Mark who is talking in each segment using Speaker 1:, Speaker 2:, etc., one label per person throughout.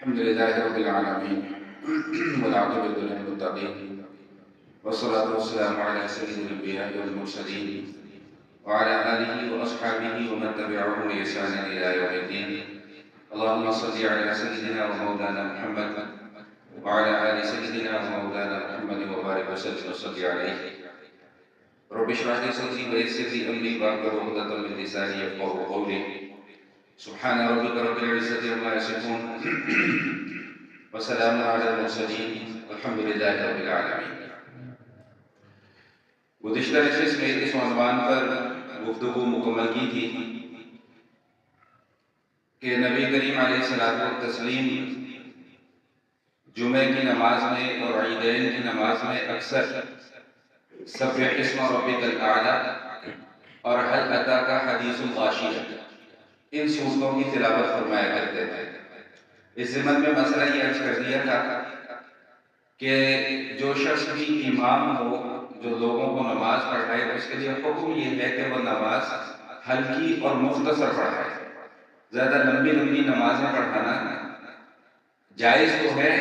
Speaker 1: الحمد لله رب العالمين والعاقبة للمتقين والصلاة والسلام على سيد الأنبياء والمرسلين وعلى آله وأصحابه ومن تبعهم بإحسان إلى يوم الدين. اللهم صل على سيدنا ومولانا محمد وعلى آل سيدنا ومولانا محمد وبارك وسلم وصل عليه. رب اشرح لي صدري ويسر لي أمري واحلل عقدة من لساني يفقهوا قولي. سبحان ربك رب العزة عما يصفون وسلام على المرسلين والحمد لله رب العالمین. گزشتہ نشست میں اس عنوان پر گفتگو مکمل کی تھی کہ نبی کریم علیہ الصلوۃ والتسلیم جمعہ کی نماز میں اور عیدین کی نماز میں اکثر سبح اسم ربک الاعلی اور هل اتاک حدیث الغاشیہ ان صورتوں کی تلاوت فرمایا کرتے تھے. اس ضمن میں مسئلہ یہ عرض کر دیا تھا کہ جو شخص بھی امام ہو جو لوگوں کو نماز پڑھائے اس کے لیے حکم یہ ہے کہ وہ نماز ہلکی اور مختصر پڑھائے. زیادہ لمبی لمبی نمازیں پڑھانا جائز تو ہے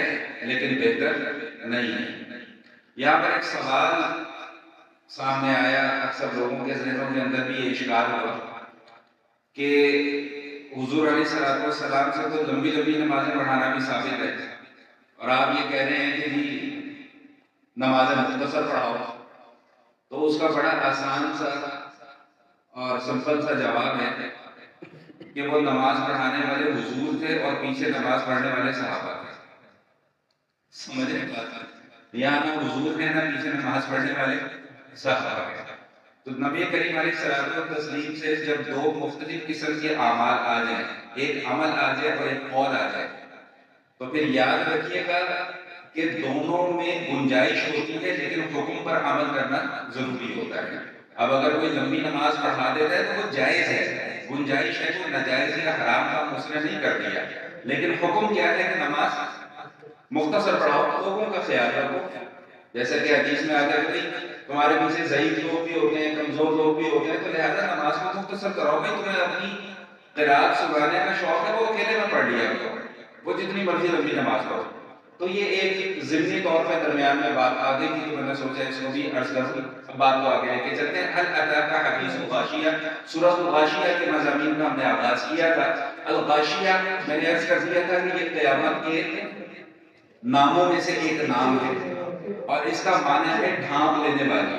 Speaker 1: لیکن بہتر نہیں ہے. یہاں پر ایک سوال سامنے آیا, اکثر لوگوں کے ذہنوں کے اندر بھی یہ اشکال ہوا کہ حضور علیہ الصلوۃ والسلام سے تو لمبی لمبی نمازیں پڑھانا بھی ثابت ہے اور آپ یہ کہہ رہے ہیں کہ جی نمازیں مختصر پڑھاؤ. تو اس کا بڑا آسان سا اور سمپل سا جواب ہے کہ وہ نماز پڑھانے والے حضور تھے اور پیچھے نماز پڑھنے والے صحابہ تھے. سمجھ رہے بات؟ یہاں نہ حضور ہے نہ پیچھے نماز پڑھنے والے صحابہ ہیں. تو نبی کریم علیہ الصلوۃ والتسلیم سے جب دو مختلف قسم کے اعمال آ جائیں, ایک عمل آ جائے اور ایک قول آ جائے, تو پھر یاد رکھیے گا کہ دونوں میں گنجائش ہوتی ہے لیکن حکم پر عمل کرنا ضروری ہوتا ہے. اب اگر کوئی لمبی نماز پڑھا دیتا ہے تو وہ جائز ہے, گنجائش ہے, تو ناجائز یا حرام کام اس نے نہیں کر دیا, لیکن حکم کیا ہے کہ نماز مختصر پڑھاؤ, لوگوں کا خیال رکھو. جیسا کہ حدیث میں آتا ہے کہ تمہارے پیچھے ضعیف لوگ بھی ہوتے ہیں, کمزور لوگ بھی ہوتے ہیں, تو لہذا نماز کو مختصر کراؤ. بھائی تمہیں اپنی قرات سنانے کا شوق ہے وہ اکیلے میں پڑھ لیا کرو, وہ جتنی مرضی لمبی نماز پڑھو. تو یہ ایک ضمنی طور پہ درمیان میں بات آ گئی تھی, تو میں نے سوچا اس کو بھی عرض کروں. اب بات کو آگے لے کے چلتے ہیں. هل اتاک حدیث الغاشیہ, سورۃ الغاشیہ کے مضامین کا ہم نے آغاز کیا تھا. الغاشیہ میں نے عرض کر دیا تھا کہ یہ قیامت کے ناموں میں سے ایک نام ہے اور اس کا معنی ہے ڈھانپ لینے والی.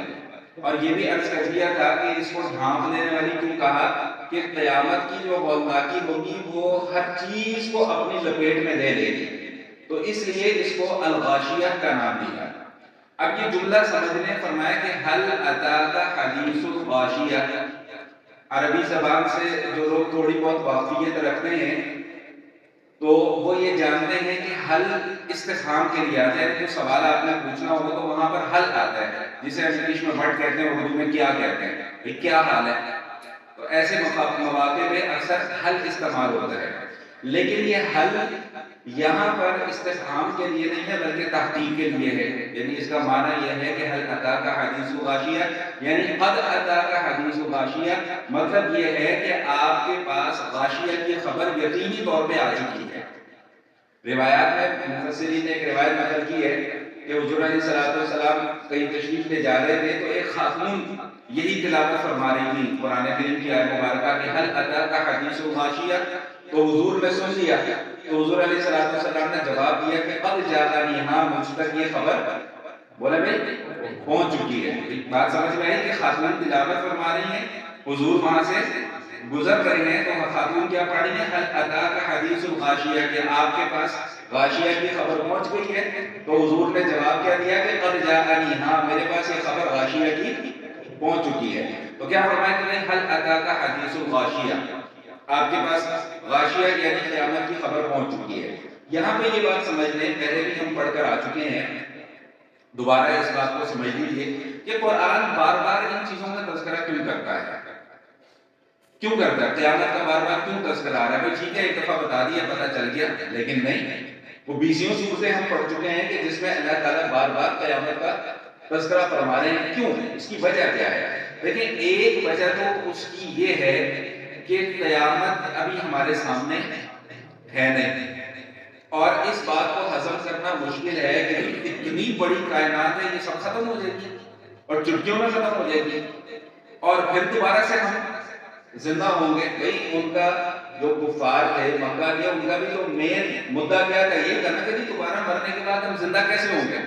Speaker 1: اور یہ بھی عرض کر دیا تھا کہ اس کو ڈھانپ لینے والی کیوں کہا کہ قیامت کی جو ہولناکی ہوگی وہ ہر چیز کو اپنی لپیٹ میں لے لے گی, تو اس لیے اس کو الغاشیہ کا نام دیا. اب یہ جملہ سمجھنے فرمایا کہ هل اتاک حدیث الغاشیہ, عربی زبان سے جو لوگ تھوڑی بہت واقفیت رکھتے ہیں تو وہ یہ جانتے ہیں کہ حل استفہام کے لیے آتا ہے. جو سوال آپ نے پوچھنا ہوگا تو وہاں پر حل آتا ہے, جسے ہم انگلش میں وٹ کہتے ہیں, اردو میں کیا کہتے ہیں, یہ کیا حال ہے. تو ایسے مواقع میں اکثر حل استعمال ہوتا ہے, لیکن یہ حل یہاں پر استفہام کے لیے نہیں ہے بلکہ تحقیق کے لیے ہے. یعنی اس کا معنی یہ ہے کہ هل اتاک حدیث غاشیہ, یعنی قد اتاک حدیث غاشیہ, مطلب یہ ہے کہ آپ کے پاس غاشیہ کی خبر یقینی طور پہ آ چکی ہے. روایات میں مفسرین نے ایک روایت نقل کی ہے کہ حضور علیہ الصلوۃ والسلام کہیں تشریف لے جا رہے تھے تو ایک خاتون یہی تلاوت فرما رہی تھی قرآن کریم کی آیت مبارکہ کہ هل اتاک حدیث غاشیہ. تو حضور نے سن لیا, تو حضور علیہ الصلوۃ والسلام نے جواب دیا کہ قد جاءنی, ہاں مجھ تک یہ خبر بولا بھائی پہنچ چکی ہے. بات سمجھ میں آئی کہ خاتون تلاوت فرما رہی ہیں, حضور وہاں سے گزر رہے ہیں, تو خاتون کیا پڑھ رہی ہیں هل اتاک حدیث الغاشیہ, کہ آپ کے پاس غاشیہ کی خبر پہنچ گئی ہے. تو حضور نے جواب کیا دیا کہ قد جاءنی, ہاں میرے پاس یہ خبر غاشیہ کی پہنچ چکی ہے. تو کیا فرمایا کہ نہیں هل اتاک حدیث الغاشیہ, آپ کے پاس غاشیہ یعنی قیامت کی خبر پہنچ چکی ہے. یہاں پہ یہ بات سمجھ لیں, پہلے بھی ہم پڑھ کر آ چکے ہیں, دوبارہ اس بات کو سمجھ لیجیے کہ قرآن بار بار ان چیزوں کا تذکرہ کیوں کرتا ہے, کیوں کرتا ہے, قیامت کا بار بار کیوں تذکرہ آ رہا ہے. بھائی ٹھیک ہے ایک دفعہ بتا دیا, پتہ چل گیا, لیکن نہیں, وہ 20 صورتیں ہم پڑھ چکے ہیں کہ جس میں اللہ تعالیٰ بار بار قیامت کا تذکرہ فرما رہے ہیں. کیوں, اس کی وجہ کیا ہے؟ لیکن ایک وجہ تو اس کی یہ ہے کہ قیامت ابھی ہمارے سامنے ہے نہیں, اور اس بات کو ہضم کرنا مشکل ہے کہ اتنی بڑی کائنات ہے، یہ سب ختم ہو جائے گی اور چٹکیوں میں ختم ہو جائے گی، اور پھر دوبارہ سے ہم زندہ ہوں گے۔ بھئی ان کا جو کفار تھے مکہ کے، ان کا بھی تو مین مدعا کیا تھا، یہ کرنا کہ دوبارہ مرنے کے بعد ہم زندہ کیسے ہوں گے؟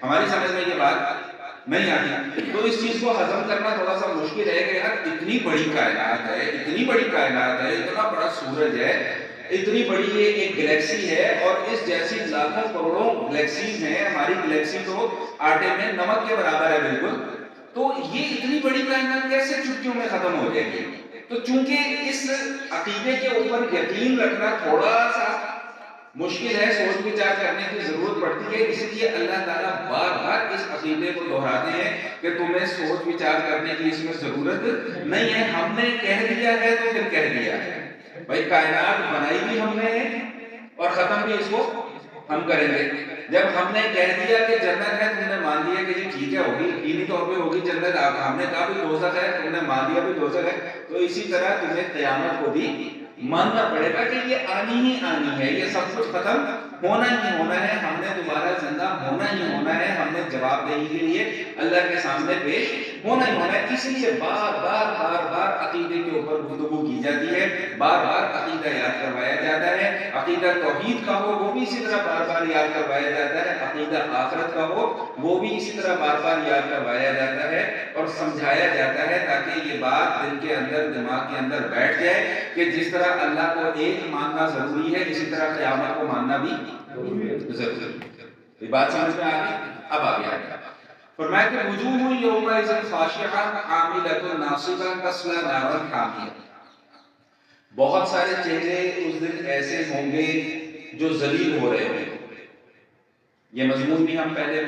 Speaker 1: ہماری سمجھ میں یہ بات نہیں آتی۔ تو اس چیز کو ہضم کرنا تھوڑا سا مشکل ہے کہ یار اتنی بڑی کائنات ہے، اتنی بڑی کائنات ہے، اتنا بڑا سورج ہے، اتنی بڑی یہ ایک گلیکسی ہے، اور اس جیسی لاکھوں کروڑوں گلیکسیز ہیں، ہماری گلیکسی تو آٹے میں نمک کے برابر ہے بالکل، تو یہ اتنی بڑی کائنات کیسے چٹکیوں میں ختم ہو جائے گی؟ تو چونکہ اس عقیدے کے اوپر یقین رکھنا تھوڑا سا مشکل ہے، سوچ وچار کرنے کی ضرورت پڑتی ہے، اس لیے اللہ تعالیٰ بار بار اس عقیدے کو دہراتے ہیں کہ تمہیں سوچ وچار کرنے کی اس میں ضرورت نہیں ہے، ہم نے کہہ دیا ہے تو پھر کہہ دیا ہے۔ بھائی کائنات بنائی بھی ہم نے ہے اور ختم بھی اس کو ہم کریں گے۔ جب ہم نے کہہ دیا کہ جنت ہے، تم نے مان لیا کہ جی ٹھیک ہے ہوگی، یقینی طور پہ ہوگی جنت، ہم نے کہا بھی دوزخ ہے، تم نے مان لیا بھی دوزخ ہے، تو اسی طرح تمہیں قیامت کو بھی ماننا پڑے گا کہ یہ آنی ہی آنی ہے، یہ سب کچھ ختم ہونا ہی ہونا ہے، ہم نے دوبارہ زندہ ہونا ہی ہونا ہے، ہم نے جواب دہی کے لیے اللہ کے سامنے پیش ہونا ہی ہونا ہے۔ اس لیے بار بار بار بار عقیدے کے اوپر گفتگو کی جاتی ہے، بار بار عقیدہ یاد کروایا جاتا ہے، عقیدہ توحید کا ہو وہ بھی اسی طرح بار بار یاد کروایا جاتا ہے، عقیدہ آخرت کا ہو وہ بھی اسی طرح بار بار یاد کروایا جاتا ہے اور سمجھایا جاتا ہے، تاکہ یہ بات دل کے اندر دماغ کے اندر بیٹھ جائے کہ جس طرح اللہ کو ایک ماننا ضروری ہے، اسی طرح قیامت کو ماننا بھی ضروری ہے۔ یہ بات سمجھ میں آ گئی؟ اب آگے آگے فرمایا کہ وجوہ یومئذ خاشعہ عاملۃ ناصبہ تصلی نارا حامیہ، بہت سارے چہرے اس دن ایسے ہوں گے جو ذلیل ہو رہے ہوں گے۔ یہ مضمون بھی ہم پہلے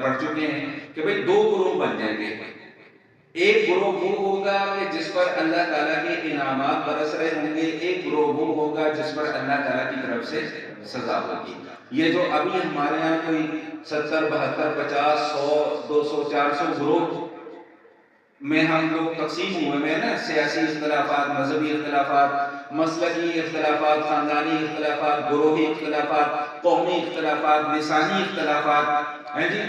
Speaker 1: پڑھ چکے ہیں کہ بھئی دو گروہ بن جائیں گے، ایک گروہ وہ ہوگا کہ جس پر اللہ تعالیٰ کے انعامات برس رہے ہوں گے، ایک گروہ وہ ہوگا جس پر اللہ تعالیٰ کی طرف سے سزا ہوگی۔ یہ جو ابھی ہمارے یہاں کوئی 70 72 50 100 200 400 گروہ میں ہم لوگ تقسیم ہوئے ہیں نا، سیاسی اختلافات، مذہبی اختلافات، مسلکی اختلافات، خاندانی اختلافات، گروہی اختلافات، قومی اختلافات، لسانی اختلافات، ہیں جی،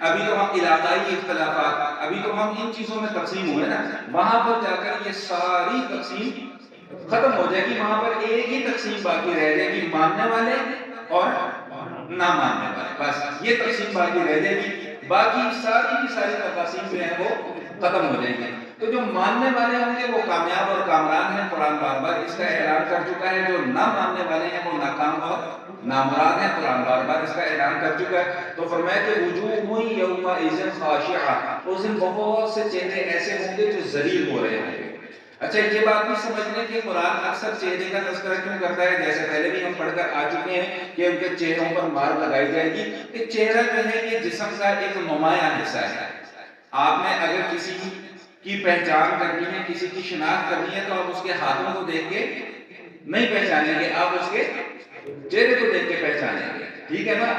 Speaker 1: ابھی تو ہم علاقائی اختلافات، ابھی تو ہم ان چیزوں میں تقسیم ہوئے نا، وہاں پر جا کر یہ ساری تقسیم ختم ہو جائے گی، وہاں پر ایک ہی تقسیم باقی رہ جائے گی، ماننے والے اور نہ ماننے والے، بس یہ تقسیم باقی رہ جائے گی، باقی ساری کی ساری تقاسیم جو ہیں وہ ختم ہو جائیں گے۔ تو جو ماننے والے ہوں گے وہ کامیاب اور کامران ہیں، قرآن بار بار اس کا اعلان کر چکا ہے، جو نہ ماننے والے ہیں وہ ناکام اور نامراد ہیں، قرآن بار بار اس کا اعلان کر چکا ہے۔ تو فرمایا کہ وجوہ یومئذ خاشعہ، اس دن بہت سے چہرے ایسے ہوں گے جو ذلیل ہو رہے ہوں گے۔ اچھا یہ بات بھی سمجھنے کہ قرآن اکثر چہرے کا تذکرہ کیوں کرتا ہے، جیسے پہلے بھی ہم پڑھ کر آ چکے ہیں کہ ان کے چہروں پر مار لگائی جائے گی، کہ چہرہ جو ہے یہ جسم کا ایک نمایاں حصہ ہے۔ آپ نے اگر کسی کی پہچان کرنی ہے، کسی کی شناخت کرنی ہے، تو آپ اس کے ہاتھوں کو دیکھ کے نہیں پہچانیں گے، آپ اس کے چہرے کو دیکھ کے پہچانیں گے، ٹھیک ہے نا؟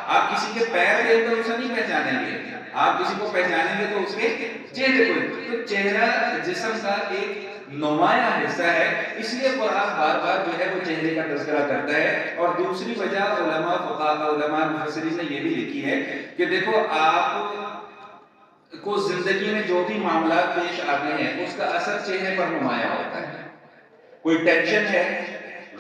Speaker 1: آپ کسی کے پیر دیکھ کر اسے نہیں پہچانیں گے، آپ کسی کو پہچانیں گے تو اس کے چہرے کو۔ تو چہرہ جسم کا ایک نمایاں حصہ ہے، اس لیے قرآن بار بار جو ہے وہ چہرے کا تذکرہ کرتا ہے۔ اور دوسری وجہ علماء فقہاء علماء مفسرین نے یہ بھی لکھی ہے کہ دیکھو آپ کو زندگی میں جو بھی معاملات پیش آتے ہیں اس کا اثر چہرے پر نمایاں ہوتا ہے۔ کوئی ٹینشن ہے،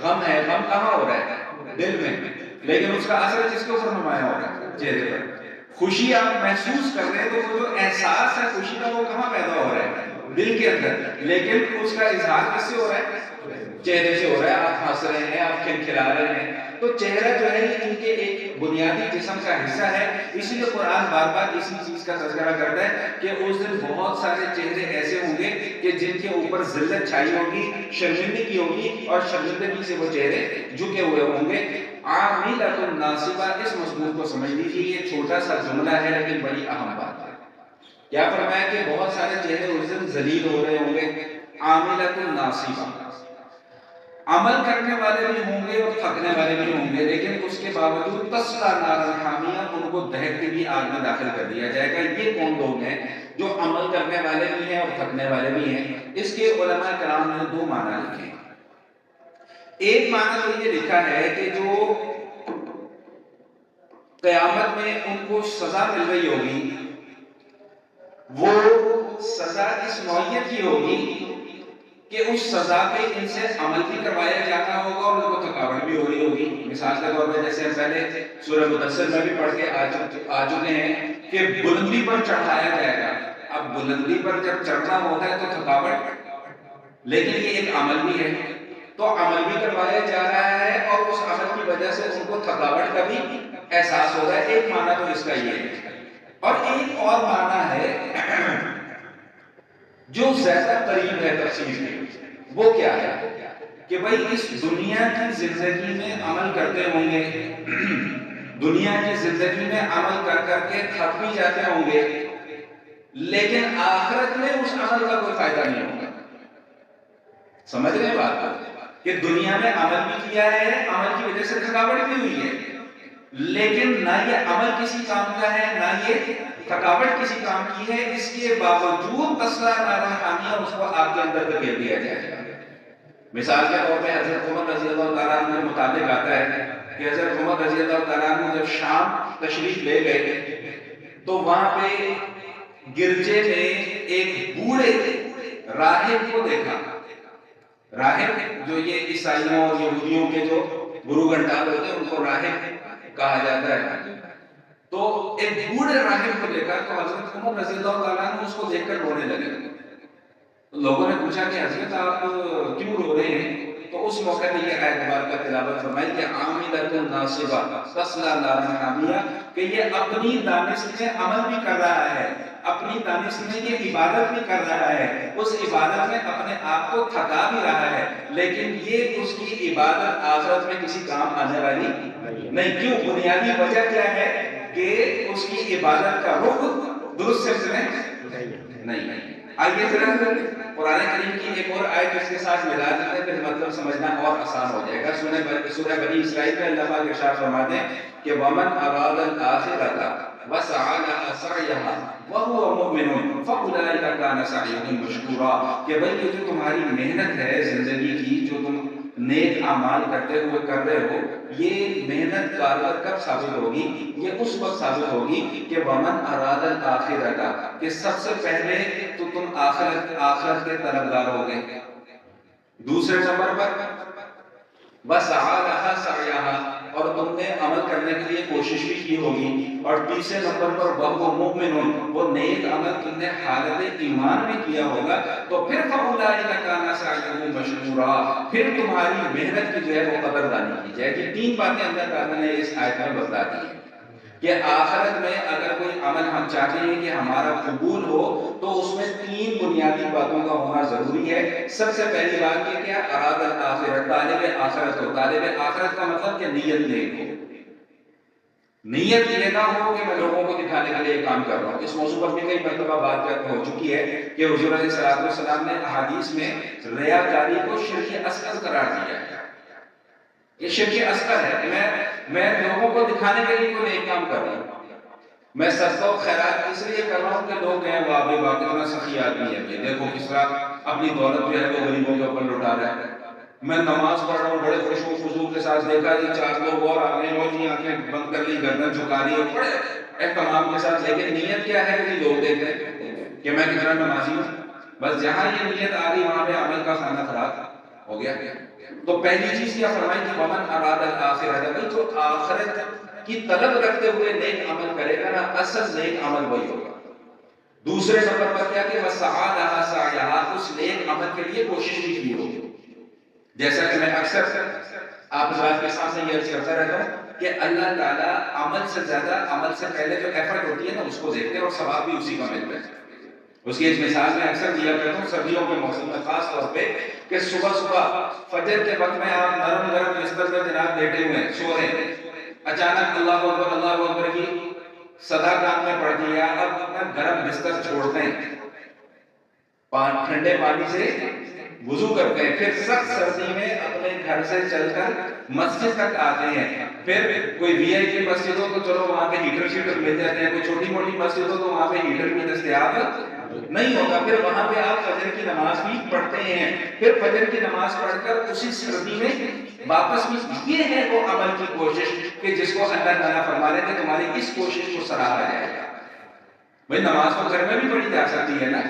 Speaker 1: غم ہے، غم کہاں ہو رہا ہے؟ دل میں، لیکن اس کا اثر کس کے اوپر نمایاں ہو رہا ہے؟ چہرے پر۔ خوشی آپ محسوس کر رہے ہیں تو وہ جو احساس ہے خوشی کا وہ کہاں پیدا ہو رہا ہے؟ دل کے اندر، لیکن اس کا اظہار کس سے ہو رہا ہے؟ چہرے سے ہو رہا ہے، آپ ہنس رہے ہیں، آپ کھلکھلا رہے ہیں۔ تو چہرہ جو ہے یہ کیونکہ ایک بنیادی جسم کا حصہ ہے، اس لیے قرآن بار بار اسی چیز کا تذکرہ کرتا ہے کہ اس دن بہت سارے چہرے ایسے ہوں گے کہ جن کے اوپر ذلت چھائی ہوگی، شرمندگی ہوگی، اور شرمندگی سے وہ چہرے جھکے ہوئے ہوں گے۔ عاملۃ ناصبہ، اس مضمون کو سمجھ لیجیے، یہ چھوٹا سا جملہ ہے لیکن بڑی اہم بات ہے۔ کیا فرمایا کہ بہت سارے چہرے اس دن ذلیل ہو رہے ہوں گے، عاملۃ ناصبہ، عمل کرنے والے بھی ہوں گے اور تھکنے والے بھی ہوں گے، لیکن اس کے باوجود تصلی نارا حامیہ، ان کو دہکتی ہوئی آگ میں داخل کر دیا جائے گا۔ یہ کون لوگ ہیں جو عمل کرنے والے بھی ہیں اور تھکنے والے بھی ہیں؟ اس کے علماء کرام نے دو معنی لکھے ہیں۔ ایک معنی تو یہ لکھا ہے کہ جو قیامت میں ان کو سزا مل رہی ہوگی، وہ سزا اس نوعیت کی ہوگی کہ اس سزا پہ ان سے عمل بھی کروایا جاتا ہوگا اور ان کو تھکاوٹ بھی ہو رہی ہوگی۔ مثال کے طور پہ جیسے ہم پہلے سورہ مدثر میں بھی پڑھ کے آ چکے ہیں کہ بلندی پر چڑھایا جائے گا۔ اب بلندی پر جب چڑھنا ہوتا ہے تو تھکاوٹ، لیکن یہ ایک عمل بھی ہے، تو عمل بھی کروایا جا رہا ہے اور اس عمل کی وجہ سے ان کو تھکاوٹ کا بھی احساس ہوگا۔ ایک معنی تو اس کا یہ ہے، اور ایک اور معنی ہے جو زیادہ قریب ہے تفسیر کے، وہ کیا ہے کہ بھائی اس دنیا کی زندگی میں عمل کرتے ہوں گے، دنیا کی زندگی میں عمل کر کر کے تھک بھی جاتے ہوں گے، لیکن آخرت میں اس عمل کا کوئی فائدہ نہیں ہوگا۔ سمجھ رہے ہیں بات کو کہ دنیا میں عمل بھی کیا ہے، عمل کی وجہ سے تھکاوٹ بھی ہوئی ہے، لیکن نہ یہ عمل کسی کام کا ہے نہ یہ تھکاوٹ کسی کام کی ہے، اس کے باوجود تسلا نارا خامیہ اس کو آپ کے اندر دھکیل دیا جائے گا۔ مثال کے طور پہ حضرت عمر رضی اللہ تعالیٰ عنہ کے متعلق آتا ہے کہ حضرت عمر رضی اللہ تعالیٰ عنہ جب شام تشریف لے گئے تو وہاں پہ گرجے میں ایک بوڑھے راہب کو دیکھا۔ راہب جو یہ عیسائیوں اور یہودیوں کے جو گرو گھنٹال ہوتے ہیں ان کو راہب کہا جاتا ہے، تو ایک بوڑھے راہب کو دیکھا تو حضرت عمر رضی اللہ تعالیٰ عنہ اس کو دیکھ کر رونے لگے۔ لوگوں نے پوچھا کہ حضرت آپ کیوں رو رہے ہیں؟ تو اس موقع پہ یہ آیت مبارکہ تلاوت فرمائی کہ عاملۃ ناصبہ تصلی نارا حامیہ، کہ یہ اپنی دانش میں عمل بھی کر رہا ہے، اپنی دانش میں یہ عبادت بھی کر رہا ہے، اس عبادت میں اپنے آپ کو تھکا بھی رہا ہے، لیکن یہ اس کی عبادت آخرت میں کسی کام آنے والی نہیں۔ کیوں؟ بنیادی وجہ کیا ہے کہ اس کی عبادت کا رخ درست سمت میں نہیں۔ آئیے ذرا قرآن کریم کی ایک اور آیت اس کے ساتھ ملا دیتے ہیں، پھر مطلب سمجھنا اور آسان ہو جائے گا۔ سورہ بنی اسرائیل میں اللہ پاک ارشاد فرماتے ہیں کہ وَمَنْ أَرَادَ الْآخِرَةَ وَسَعَى لَهَا سَعْيَهَا وَهُوَ مُؤْمِنٌ فَأُولَٰئِكَ كَانَ سَعْيُهُمْ مَشْكُورًا، کہ بھئی یہ جو تمہاری محنت ہے زندگی کی، جو تم نیک اعمال کرتے ہوئے کر رہے ہو، یہ محنت کارگر کب ثابت ہوگی؟ یہ اس وقت ثابت ہوگی کہ وَمَنْ أَرَادَ الْآخِرَةَ، کہ سب سے پہلے تو تم آخرت کے طلبگار ہوگے، دوسرے نمبر پر وَسَعَى لَهَا سَعْيَهَا، اور تم نے عمل کرنے کے لیے کوشش بھی کی ہوگی، اور تیسرے نمبر پر وَهُوَ مُؤْمِنٌ، وہ نیک عمل تم نے حالت ایمان میں کیا ہوگا، تو پھر فَأُولَٰئِكَ كَانَ سَعْيُهُمْ مَشْكُورًا، پھر تمہاری محنت کی جو ہے وہ قدردانی کی جائے گی۔ تین باتیں اللہ تعالیٰ نے اس آیت میں بتا دی ہیں کہ آخرت میں اگر کوئی عمل ہم چاہتے ہیں کہ ہمارا قبول ہو تو اس میں تین بنیادی باتوں کا ہونا ضروری ہے۔ سب سے پہلی بات یہ کیا؟ اراد الآخرت، طالب آخرت ہو۔ طالب آخرت کا مطلب کہ نیت نیک ہو، نیت یہ نہ ہو کہ میں لوگوں کو دکھانے کے لیے کام کر رہا ہوں۔ اس موضوع پر بھی کئی مرتبہ بات ہو چکی ہے کہ حضور علیہ الصلوۃ والسلام نے احادیث میں ریاکاری کو شرک اصغر قرار دیا ہے۔ یہ شرک اصغر ہے کہ میں لوگوں کو دکھانے کے لیے کوئی نیک کام کر رہا ہوں، میں صدقہ و خیرات اس لیے کر رہا ہوں کہ لوگ کہیں واہ بھائی واہ کتنا سخی آدمی ہے، یہ دیکھو کس طرح اپنی دولت جو ہے وہ غریبوں کے اوپر لٹا رہا ہے۔ میں نماز پڑھ رہا ہوں بڑے خوش و خضوع کے ساتھ، دیکھا جی چار لوگ اور آ گئے اور جی آنکھیں بند کر لی، گردن جھکا لی اور بڑے اہتمام کے ساتھ، لیکن نیت کیا ہے کہ لوگ دیکھ رہے ہیں کہ میں کتنا نمازی ہوں۔ بس جہاں یہ نیت آ گئی وہاں پہ عمل کا کھانا خراب ہو گیا۔ تو پہلی چیز کیا فرمائی کہ ومن اراد الآخرۃ، بھائی جو آخرت کی طلب رکھتے ہوئے نیک عمل کرے گا نا، اصل نیک عمل وہی ہوگا۔ دوسرے نمبر پر کیا کہ وسعی لہا سعیہا، اس نیک عمل کے لیے کوشش بھی کی ہوگی۔ جیسا کہ میں اکثر آپ حضرات کے سامنے یہ عرض کرتا رہتا ہوں کہ اللہ تعالیٰ عمل سے زیادہ عمل سے پہلے جو ایفرٹ ہوتی ہے نا اس کو دیکھتے ہیں، اور ثواب بھی اسی کا ملتا ہے۔ اس کی ایک مثال میں اکثر دیا کرتا ہوں سردیوں کے موسم میں خاص طور پہ، کہ صبح صبح فجر کے وقت میں آپ نرم نرم بستر میں جناب لیٹے ہوئے ہیں، سو رہے ہیں، اچانک اللہ اکبر کی صدا کان میں پڑتی ہے، آپ اپنا گرم بستر چھوڑتے ہیں ٹھنڈے پانی سے وضو کرتے ہیں، پھر سخت سردی میں اپنے گھر سے چل کر مسجد تک آتے ہیں، پھر کوئی وی آئی پی مسجد ہو تو چلو وہاں پہ ہیٹر شیٹر مل جاتے ہیں، کوئی چھوٹی موٹی مسجد ہو تو وہاں پہ ہیٹر بھی دستیاب نہیں ہوتا، پھر وہاں پہ آپ فجر کی نماز بھی پڑھتے ہیں، پھر فجر کی نماز پڑھ کر اسی سردی میں واپس بھی، یہ ہے وہ عمل کی کوشش کہ جس کو اللہ تعالیٰ فرما رہے تھے تمہاری اس کوشش کو سراہا جائے گا۔ بھائی نماز تو گھر میں بھی پڑھی جا سکتی ہے نا،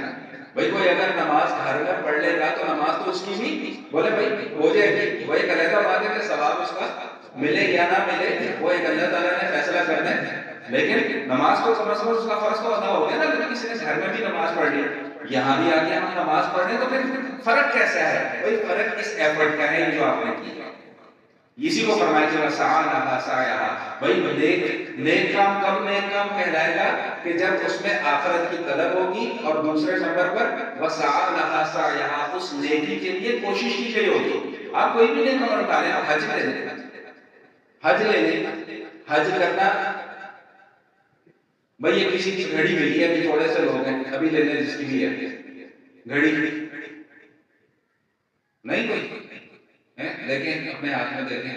Speaker 1: بھائی کوئی اگر نماز گھر میں پڑھ لے گا تو نماز تو اس کی بھی بولے بھائی ہو جائے گی، وہ ایک علیحدہ بات ہے کہ ثواب اس کا ملے یا نہ ملے وہ ایک اللہ تعالیٰ نے فیصلہ کرنا ہے، لیکن نماز کو کم از کم اس کا فرض تو ادا ہو گیا نا، اگر کسی نے گھر میں بھی نماز پڑھ لی یہاں بھی آگے ہم نماز پڑھ رہے تو پھر فرق کیسا ہے؟ بھائی فرق اس ایفرٹ کا ہے جو آپ نے کیا، اسی کو فرمایا کہ وسعى لها سعيها، بھائی نیک کام کب نیک کام کہلائے گا کہ جب اس میں آخرت کی طلب ہوگی، اور دوسرے نمبر پر وسعى لها سعيها، اس نیکی کے لیے کوشش کی گئی ہوگی۔ آپ کوئی بھی نیک عمل اتاریں، آپ حج لے لیں، حج لے لیں، حج کرنا بھائی یہ کسی کی گھڑی ملی ہے، ابھی تھوڑے سے لوگ ہیں ابھی لے لیں جس کی بھی ہے گھڑی، نہیں کوئی لیکن اپنے ہاتھ میں دیکھیں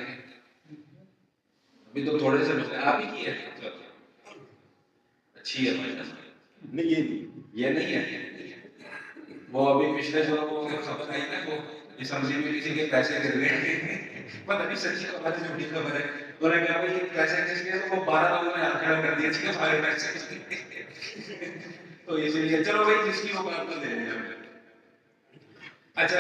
Speaker 1: ابھی تو تھوڑے سے بچے آپ ہی کی ہے، اچھی ہے نہیں، یہ نہیں ہے، وہ ابھی پچھلے جو خبر آئی نا وہ اسمبلی میں کسی کے پیسے گر گئے، پتہ نہیں سچی خبر ہے جھوٹی خبر ہے، انہوں نے کہا بھائی یہ پیسے کس کے، تو وہ 12 لوگوں نے ہاتھ کھڑا کر دیا کہ ہمارے پیسے، تو اسی لیے چلو بھائی جس کی وہ بات تو دے دیں ہمیں۔ اچھا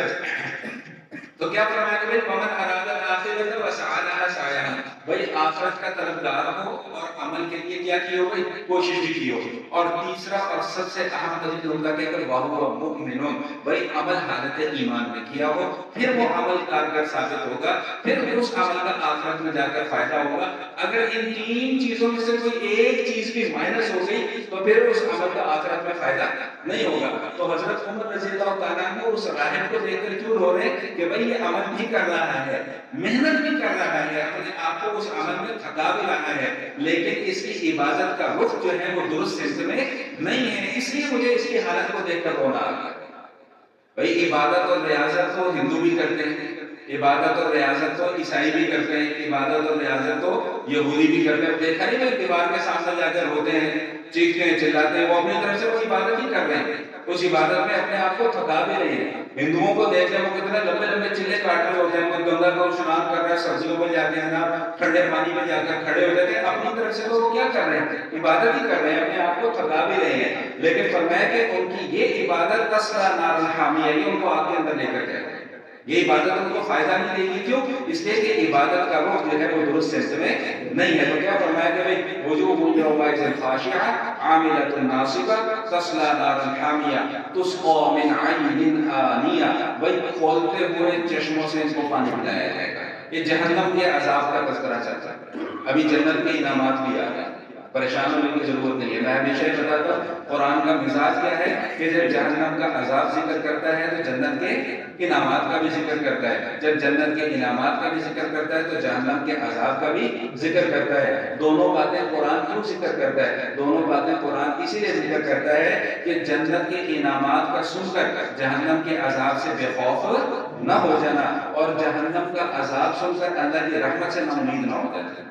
Speaker 1: تو کیا فرمایا کہ بھائی ومن اراد الاخرۃ وسعى لها سعيها، بھائی آخرت کا طلبگار ہو اور عمل کے لیے کیا کی ہو بھائی کوشش بھی کی ہو، اور تیسرا اور سب سے اہم دلیل ان کا کہ وهو مؤمن، بھائی عمل حالت ایمان میں کیا ہو، پھر وہ عمل کارگر ثابت ہوگا، پھر اس عمل کا آخرت میں جا کر فائدہ ہوگا۔ اگر ان تین چیزوں میں سے کوئی ایک چیز بھی مائنس ہو گئی تو پھر اس عمل کا آخرت میں فائدہ نہیں ہوگا۔ تو حضرت عمر رضی اللہ تعالیٰ عنہ اس راہب کو دیکھ کر کیوں رو رہے ہیں کہ بھائی یہ عمل بھی کر رہا ہے، محنت بھی کر رہا ہے، اپنے آپ کو اس عمل میں تھکا بھی رہا ہے، لیکن اس کی عبادت کا رخ جو ہے وہ درست سمت میں نہیں ہے، اس لیے مجھے اس کی حالت کو دیکھ کر رونا آ گیا۔ بھائی عبادت اور ریاضت تو ہندو بھی کرتے ہیں، عبادت اور ریاضت تو عیسائی بھی کرتے ہیں، عبادت اور ریاضت تو یہودی بھی کرتے ہیں، دیکھا نہیں میں دیوار کے سامنے جا کر روتے ہیں، چیختے ہیں، چلاتے ہیں، وہ اپنی طرف سے وہ عبادت ہی کر رہے ہیں، اس عبادت میں اپنے آپ کو تھکا بھی رہے ہیں۔ ہندوؤں کو دیکھ لیں وہ کتنے لمبے لمبے چلے کاٹ رہے ہوتے ہیں، کوئی گنگا کا اسنان کر رہا ہے، سبزیوں میں جا کے نا ٹھنڈے پانی میں جا کر کھڑے ہو جاتے ہیں، اپنی طرف سے تو وہ کیا کر رہے ہیں؟ عبادت ہی کر رہے ہیں، اپنے آپ کو تھکا بھی رہے ہیں، لیکن فرمایا کہ ان کی یہ عبادت تسلا نار الحامیہ، یہ ان کو آگ کے اندر لے کر جائے گا، یہ عبادت ان کو فائدہ نہیں دے گی، کیوں؟ اس لیے کہ عبادت کا رخ جو ہے وہ درست سمت میں نہیں ہے۔ تو کیا فرمایا کہ بھئی وجوہ یومئذ خاشعہ عاملۃ ناصبہ تصلی نارا حامیہ تسقی من عین آنیہ، بھئی کھولتے ہوئے چشموں سے ان کو پانی پلایا جائے گا۔ یہ جہنم کے عذاب کا تذکرہ چلتا ہے، ابھی جنت کے انعامات بھی آ گئے، پریشان ہونے کی ضرورت نہیں ہے۔ میں ہمیشہ یہ بتاتا ہوں قرآن کا مزاج کیا ہے کہ جب جہنم کا عذاب ذکر کرتا ہے تو جنت کے انعامات کا بھی ذکر کرتا ہے، جب جنت کے انعامات کا بھی ذکر کرتا ہے تو جہنم کے عذاب کا بھی ذکر کرتا ہے۔ دونوں باتیں قرآن کیوں ذکر کرتا ہے؟ دونوں باتیں قرآن اسی لیے ذکر کرتا ہے کہ جنت کے انعامات کا سن کر جہنم کے عذاب سے بے خوف نہ ہو جانا، اور جہنم کا عذاب سن کر اللہ کی رحمت سے نا امید نہ ہو جانا،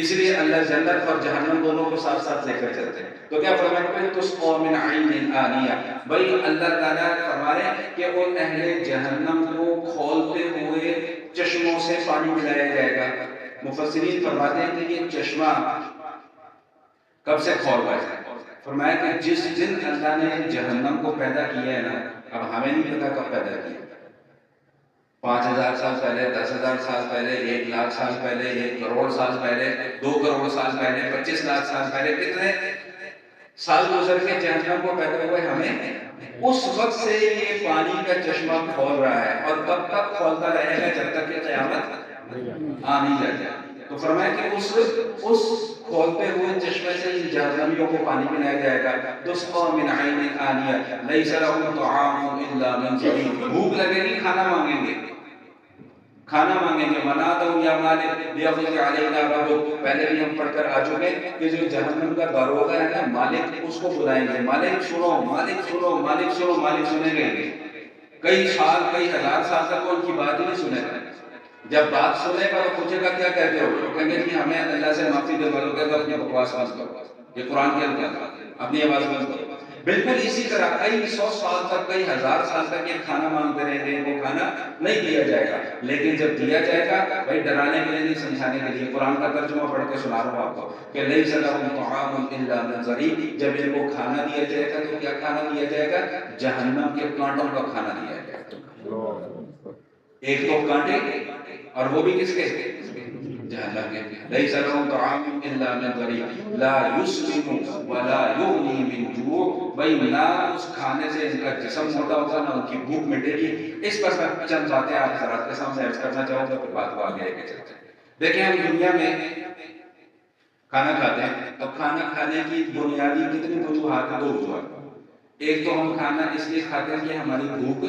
Speaker 1: اس لیے اللہ جنت اور جہنم دونوں کو ساتھ ساتھ لے کر چلتے ہیں۔ تو کیا فرمایا کہ تسقی من عین آنیہ، بھئی اللہ تعالیٰ فرما رہے ہیں کہ ان اہل جہنم کو کھولتے ہوئے چشموں سے پانی پلایا جائے گا۔ مفسرین فرماتے ہیں کہ یہ چشمہ کب سے کھول رہا ہے؟ فرمایا کہ جس دن اللہ نے جہنم کو پیدا کیا ہے نا، اب ہمیں نہیں پتا کب پیدا کیا، 5000 سال پہلے، 10,000 سال پہلے، 1,00,000 سال پہلے، 1 کروڑ سال پہلے، 2 کروڑ سال پہلے، 25 لاکھ سال پہلے، کتنے سال گزر کے جہنم کو پیدا ہوئے ہمیں، اس وقت سے یہ پانی کا چشمہ کھول رہا ہے، اور کب تک کھولتا رہے گا؟ جب تک کہ قیامت آ نہیں جائے۔ تو فرمایا کہ اس کھولتے ہوئے چشمے سے جہنمیوں کو پانی پلایا جائے گا۔ تسقی من عین آنیہ لیس لهم طعام الا من ضریع، بھوک لگے گی کھانا مانگیں گے، کھانا مانگیں گے منادوا یا مالک لیقضی علینا ربک، پہلے بھی ہم پڑھ کر آ چکے کہ جو جہنم کا داروغہ ہے نا مالک، اس کو بلائیں گے مالک سنو مالک سنو مالک سنو، مالک سنے گے کئی سال کئی ہزار سال تک وہ ان کی بات ہی نہیں سنے گا. جب بات سنے گا تو پوچھے گا کیا کہتے ہو، تو کہیں گے کہ ہمیں اللہ سے معافی دے والوں کہتا اپنی بکواس بند کرو، یہ قرآن کے اندر اپنی آواز بند کرو. بالکل اسی طرح کئی سو سال تک کئی ہزار سال تک یہ کھانا مانگتے رہیں گے، وہ کھانا نہیں دیا جائے گا. لیکن جب دیا جائے گا بھائی ڈرانے کے لیے نہیں سمجھانے کے لیے، قرآن کا ترجمہ پڑھ کے سنا رہا ہوں آپ کو کہ لیس لہم طعام الا من ضریع، جب ان کو کھانا دیا جائے گا تو کیا کھانا دیا جائے گا، جہنم کے کانٹوں کا کھانا دیا جائے گا. ایک تو کانٹے اور وہ بھی کس کے، جہنم کے. لیس لہم طعام الا من ضریع لا یسمن ولا یغنی من جوع، بھائی نہ اس کھانے سے ان کا جسم موٹا ہوگا نہ ان کی بھوک مٹے گی. اس پر میں چند باتیں آپ حضرات کے سامنے عرض کرنا چاہوں گا، پھر بات کو آگے لے کے چلتے ہیں. دیکھیں ہم دنیا میں کھانا کھاتے ہیں، اور کھانا کھانے کی بنیادی کتنی وجوہات ہیں، دو وجوہات. ایک تو ہم کھانا اس لیے کھاتے ہیں کہ ہماری بھوک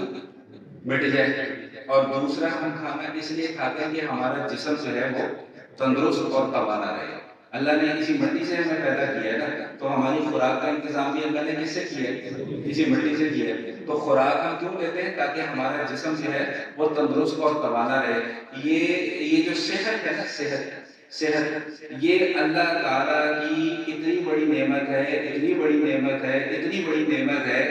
Speaker 1: مٹ جائے، اور دوسرا ہم کھانا اس لیے کھاتے ہیں کہ ہمارا جسم جو ہے وہ تندرست اور توانا رہے. اللہ نے اسی مٹی سے ہمیں پیدا کیا ہے نا، تو ہماری خوراک کا انتظام بھی اللہ نے کس سے کیا ہے، اسی مٹی سے کیا ہے. تو خوراک ہم کیوں لیتے ہیں، تاکہ ہمارا جسم جو ہے وہ تندرست اور توانا رہے. یہ جو صحت ہے نا، صحت یہ اللہ تعالیٰ کی اتنی بڑی نعمت ہے، اتنی بڑی نعمت ہے، اتنی بڑی نعمت ہے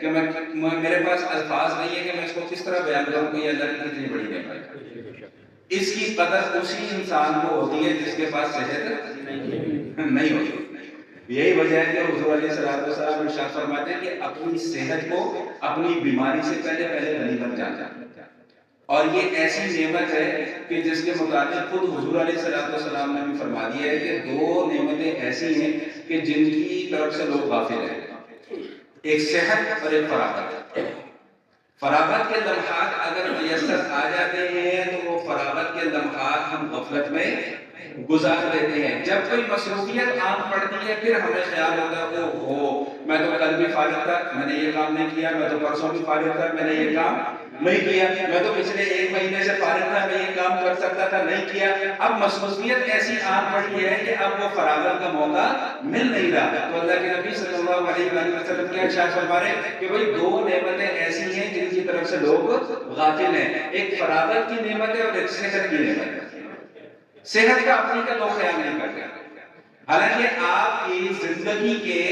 Speaker 1: کہ میرے پاس الفاظ نہیں ہے کہ میں اس کو کس طرح بیان کروں کہ یہ اللہ کی کتنی بڑی نعمت ہے. اس کی قدر اسی انسان کو ہوتی ہے جس کے پاس صحت نہیں ہوتی. یہی وجہ ہے کہ حضور علیہ السلام ارشاد فرماتے ہیں کہ اپنی صحت کو اپنی بیماری سے پہلے غنیمت جانا. اور یہ ایسی نعمت ہے کہ جس کے مطابق خود حضور علیہ السلام نے بھی فرما دیا ہے کہ دو نعمتیں ایسی ہیں کہ جن کی طرف سے لوگ غافل ہیں، ایک صحت اور ایک فراغت. فراغت کے لمحات اگر میسر آ جاتے ہیں تو وہ فراغت کے لمحات ہم غفلت میں گزار لیتے ہیں. جب کوئی مصروفیت آن پڑتی ہے پھر ہمیں خیال ہوتا ہے اوہو میں تو کل بھی فارغ تھا، میں نے یہ کام نہیں کیا، میں تو پرسوں بھی فارغ تھا، میں نے یہ کام نہیں کیا، میں تو پچھلے ایک مہینے سے فارغ تھا، میں یہ کام کر سکتا تھا، نہیں کیا. اب مصروفیت ایسی آن پڑی ہے کہ اب وہ فراغت کا موقع مل نہیں رہا. تو اللہ کے نبی صلی اللہ علیہ وسلم کیا ارشاد فرما رہے ہیں کہ بھئی دو نعمتیں ایسی ہیں جن کی طرف سے لوگ غافل ہیں، ایک فراغت کی نعمت ہے اور ایک صحت کی نعمت ہے. صحت کا اپنی کا لوگ خیال نہیں کرتے، حالانکہ آپ کی زندگی کے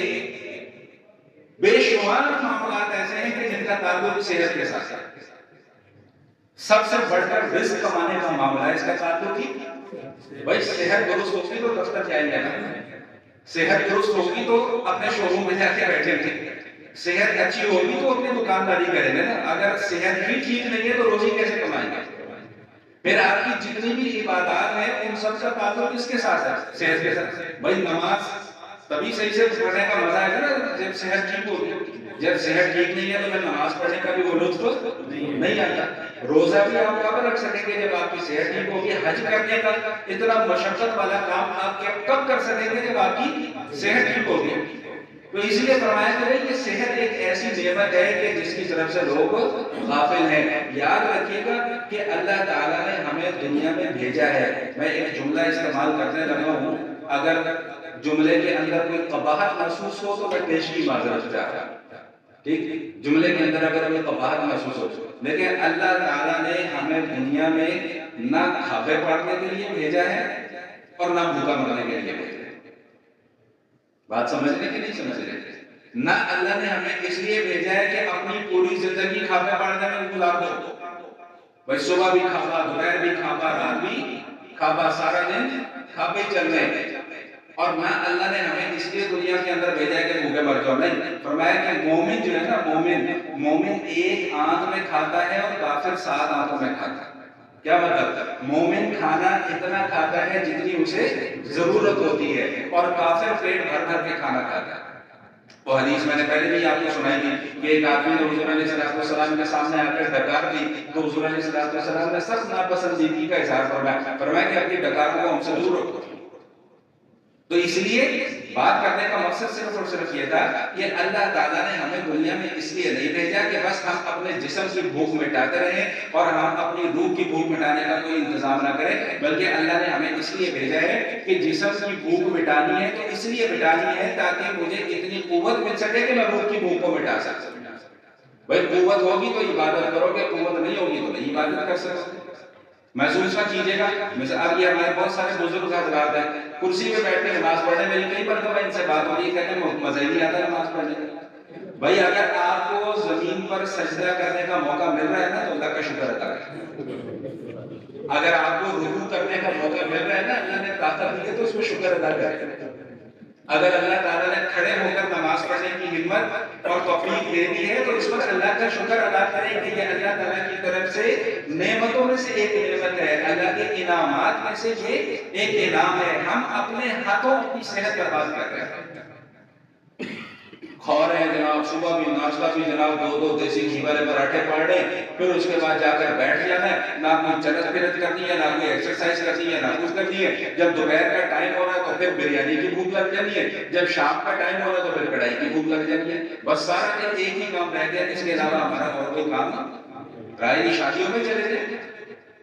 Speaker 1: بے شمار معاملات ایسے ہیں کہ جن کا تعلق صحت کے ساتھ ہے. سب سے بڑھ کر رزق کمانے کا معاملہ ہے، اس کا تعلق ہی بھائی صحت درست ہوگی تو دفتر جائیں گے نا، صحت درست ہوگی تو اپنے شو روم میں جا کے بیٹھیں گے، صحت اچھی ہوگی تو اپنی دکانداری کریں گے نا. اگر صحت ہی ٹھیک نہیں ہے تو روزی کیسے کمائیں گے؟ پھر آپ کی جتنی بھی عبادات ہیں ان سب کا تعلق کس کے ساتھ ہے؟ صحت کے ساتھ. بھائی نماز تبھی صحیح سے پڑھنے کا مزہ ہے نا جب صحت ٹھیک ہوگی. جب صحت ٹھیک نہیں ہے تو میں نماز پڑھنے کا بھی وہ لطف نہیں آتا. روزہ بھی آپ کب رکھ سکیں گے جب آپ کی صحت ٹھیک ہوگی. حج کرنے کا اتنا مشقت والا کام آپ کب کر سکیں گے جب آپ کی صحت ٹھیک ہوگی. تو اس لیے فرمایا گیا کہ صحت ایک ایسی نعمت ہے کہ جس کی طرف سے لوگ غافل ہیں. یاد رکھیے گا کہ اللہ تعالیٰ نے ہمیں دنیا میں بھیجا ہے. میں ایک جملہ استعمال کرنے لگا ہوں، اگر جملے کے اندر کوئی قباحت محسوس ہو تو میں پیش کی معذرت چاہتا ہوں. ٹھیک، جملے کے اندر اگر کوئی قباحت محسوس ہو، لیکن اللہ تعالیٰ نے ہمیں دنیا میں نہ کھابے پڑھنے کے لیے بھیجا ہے اور نہ بھوکا مرنے کے لیے بھیجا ہے. بات سمجھ رہے کہ نہیں سمجھ رہے؟ نہ اللہ نے ہمیں اس لیے بھیجا ہے کہ اپنی پوری زندگی کھابے پڑھنے میں گزار دو. بھائی صبح بھی کھابا، دوپہر بھی کھابا، رات بھی کھابا، سارا دن کھابے چل رہے. اور نہ اللہ نے ہمیں اس لیے دنیا کے اندر بھیجا ہے کہ بھوکے مر جاؤ. نہیں، فرمایا کہ مومن جو ہے نا، مومن ایک آنت میں کھاتا ہے اور کافر 7 آنتوں میں کھاتا ہے. کیا مطلب؟ مومن کھانا اتنا کھاتا ہے جتنی اسے ضرورت ہوتی ہے، اور کافر پیٹ بھر بھر کے کھانا کھاتا ہے. وہ حدیث میں نے پہلے بھی آپ کو سنائی تھی کہ ایک آدمی نے حضور علیہ السلام کے سامنے آ کر ڈکار دی تو حضور علیہ السلام نے سخت ناپسندیدگی کا اظہار فرمایا کہ اپنی ڈکاروں کو ہم سے دور رکھو. تو اس لیے بات کرنے کا مقصد صرف اور صرف یہ تھا کہ اللہ تعالیٰ نے ہمیں دنیا میں اس لیے نہیں بھیجا کہ بس ہم اپنے جسم کی بھوک مٹاتے رہیں اور ہم اپنی روح کی بھوک مٹانے کا کوئی انتظام نہ کریں، بلکہ اللہ نے ہمیں اس لیے بھیجا ہے کہ جسم کی بھوک مٹانی ہے تو اس لیے مٹانی ہے تاکہ مجھے اتنی قوت مل سکے کہ میں روح کی بھوک کو مٹا سکوں۔ بھائی قوت ہوگی تو عبادت کرو گے، قوت نہیں ہوگی تو نہیں عبادت کر سکتے۔ محسوس نہ کیجیے گا، اب یہ ہمارے بہت سارے بزرگ حضرات ہیں کرسی پہ بیٹھ کے نماز پڑھنے، میری کئی مرتبہ ان سے بات ہوتی ہے، کہتے ہیں مزہ ہی نہیں آتا نماز پڑھنے کا۔ بھائی اگر آپ کو زمین پر سجدہ کرنے کا موقع مل رہا ہے نا تو اللہ کا شکر ادا کریں۔ اگر آپ کو رکوع کرنے کا موقع مل رہا ہے نا، اللہ نے طاقت دی ہے تو اس میں شکر ادا کریں۔ اگر اللہ تعالیٰ نے کھڑے ہو کر نماز پڑھنے کی ہمت اور توفیق دے دی ہے تو اس پر اللہ کا شکر ادا کریں کہ یہ اللہ تعالیٰ کی طرف سے نعمتوں میں سے ایک نعمت ہے، اللہ کے انعامات میں سے یہ ایک انعام ہے۔ ہم اپنے ہاتھوں کی صحت برباد کر رہے ہیں، کھا رہے ہیں جناب، صبح بھی ناشتہ بھی جناب دو دیسی گھی والے پراٹھے پڑھ رہے ہیں، پھر اس کے بعد جا کر بیٹھ جانا ہے، نہ کوئی چلت پھرت کرنی ہے، نہ کوئی ایکسرسائز کرنی ہے، نہ کچھ کرنی ہے۔ جب دوپہر کا ٹائم ہو رہا ہے تو پھر بریانی کی بھوک لگ جانی ہے، جب شام کا ٹائم ہو رہا ہے تو پھر کڑھائی کی بھوک لگ جانی ہے۔ بس سارا دن ایک ہی کام رہ گیا، اس کے علاوہ ہمارا اور کوئی کام رائے نہیں۔ شادیوں میں چلے جائیں،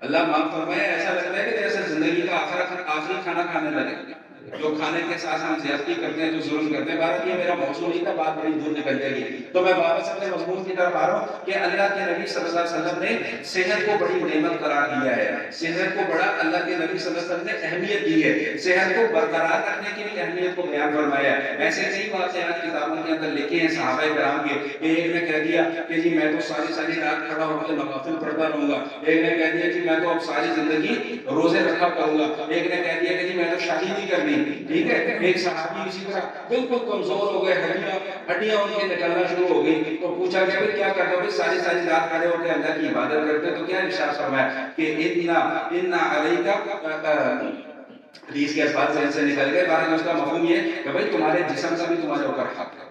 Speaker 1: اللہ معاف فرمائے، ایسا لگتا ہے کہ جیسے زندگی کا آخری کھانا کھانے لگے، جو کھانے کے ساتھ ہم زیادتی کرتے ہیں، جو ظلم کرتے ہیں۔ بارہ یہ میرا موضوع نہیں تھا، بات بڑی دور نکل جائے گی، تو میں واپس اپنے مضمون کی طرف آ رہا ہوں کہ اللہ کے نبی صلی اللہ علیہ وسلم نے صحت کو بڑی نعمت قرار دیا ہے، صحت کو بڑا اللہ کے نبی صلی اللہ علیہ وسلم نے اہمیت دی ہے، صحت کو برقرار رکھنے کی بھی اہمیت کو بیان فرمایا ہے۔ ایسے کئی واقعات کتابوں کے اندر لکھے ہیں صحابہ کرام کے، ایک نے کہہ دیا کہ جی میں تو ساری رات کھڑا ہو کے نوافل پڑھتا رہوں گا، ایک نے کہہ دیا کہ میں تو اب ساری زندگی روزے رکھا کروں گا، ایک نے کہہ دیا کہ جی میں تو شادی نہیں کرنی، ٹھیک ہے۔ ایک صحابی اسی طرح بالکل کمزور ہو گئے، ہڈیاں ان کے نکلنا شروع ہو گئی، تو پوچھا کہ بھئی کیا کرتے ہو؟ بھئی ساری رات کھڑے ہو کے اللہ کی عبادت کرتے، تو کیا ارشاد فرمایا کہ اِنَّ عَلَيْكَ، حدیث کے الفاظ ذہن سے نکل گئے، بارے میں اس کا مفہوم یہ کہ بھئی تمہارے جسم کا بھی تمہارے اوپر حق ہے۔